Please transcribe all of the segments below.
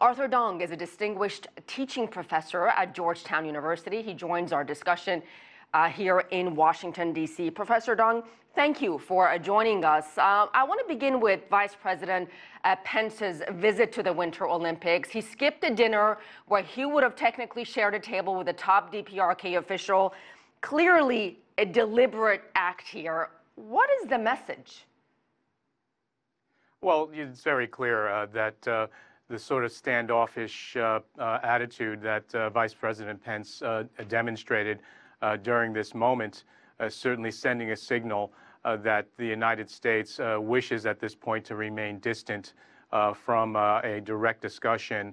Arthur Dong is a distinguished teaching professor at Georgetown University. He joins our discussion here in Washington, D.C. Professor Dong, thank you for joining us. I want to begin with Vice President Pence's visit to the Winter Olympics. He skipped a dinner where he would have technically shared a table with a top DPRK official. Clearly a deliberate act here. What is the message? Well, it's very clear that the sort of standoffish attitude that Vice President Pence demonstrated during this moment, certainly sending a signal that the United States wishes at this point to remain distant from a direct discussion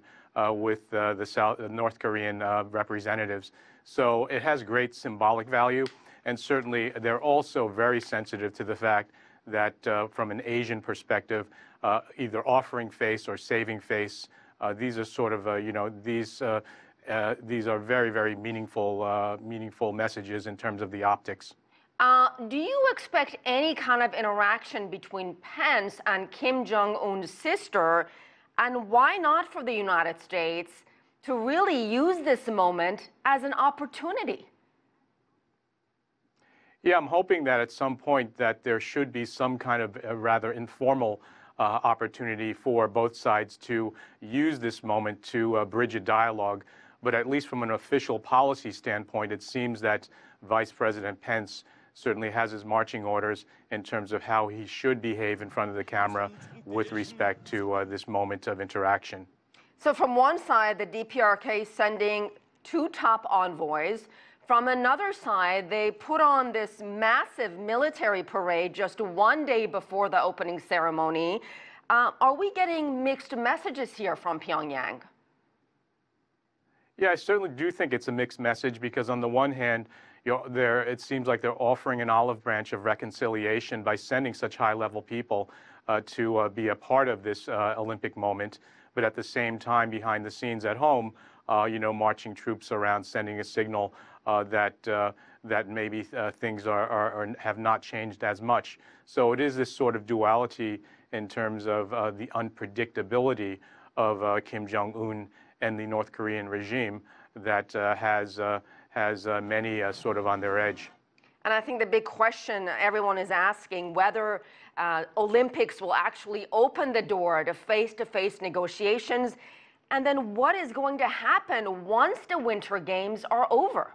with the North Korean representatives. So it has great symbolic value, and certainly they're also very sensitive to the fact that from an Asian perspective, either offering face or saving face, these are sort of, these are very, very meaningful messages in terms of the optics. Do you expect any kind of interaction between Pence and Kim Jong-un's sister? And why not for the United States to really use this moment as an opportunity? Yeah, I'm hoping that at some point that there should be some kind of rather informal opportunity for both sides to use this moment to bridge a dialogue. But at least from an official policy standpoint, it seems that Vice President Pence certainly has his marching orders in terms of how he should behave in front of the camera with respect to this moment of interaction. So from one side, the DPRK sending two top envoys. From another side, they put on this massive military parade just one day before the opening ceremony. Are we getting mixed messages here from Pyongyang? Yeah, I certainly do think it's a mixed message because on the one hand, it seems like they're offering an olive branch of reconciliation by sending such high-level people to be a part of this Olympic moment. But at the same time, behind the scenes at home, marching troops around, sending a signal that maybe things have not changed as much. So it is this sort of duality in terms of the unpredictability of Kim Jong-un and the North Korean regime that has many sort of on their edge. And I think the big question everyone is asking whether Olympics will actually open the door to face-to-face negotiations, and then what is going to happen once the Winter Games are over?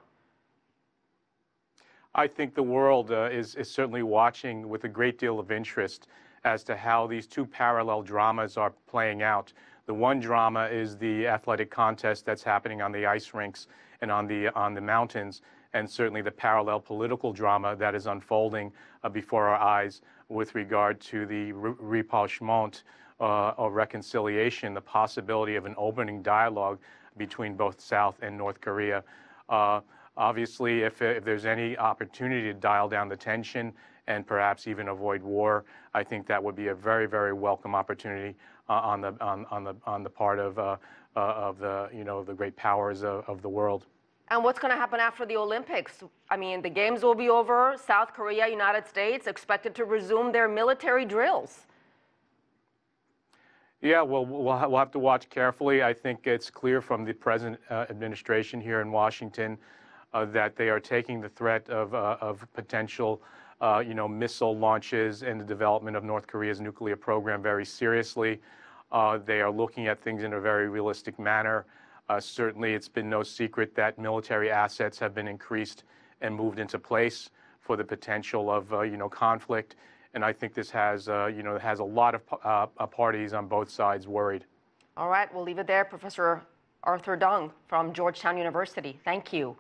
I think the world is certainly watching with a great deal of interest as to how these two parallel dramas are playing out. The one drama is the athletic contest that's happening on the ice rinks and on the mountains, and certainly the parallel political drama that is unfolding before our eyes with regard to the rapprochement of reconciliation, the possibility of an opening dialogue between both South and North Korea. Obviously, if there's any opportunity to dial down the tension and perhaps even avoid war, I think that would be a very, very welcome opportunity on the part of the great powers of the world. And what's going to happen after the Olympics? I mean, the games will be over. South Korea, United States expected to resume their military drills. Yeah, well, we'll have to watch carefully. I think it's clear from the present administration here in Washington that they are taking the threat of potential, missile launches and the development of North Korea's nuclear program very seriously. They are looking at things in a very realistic manner. Certainly, it's been no secret that military assets have been increased and moved into place for the potential of, conflict. And I think this has, has a lot of parties on both sides worried. All right, we'll leave it there. Professor Arthur Dong from Georgetown University, thank you.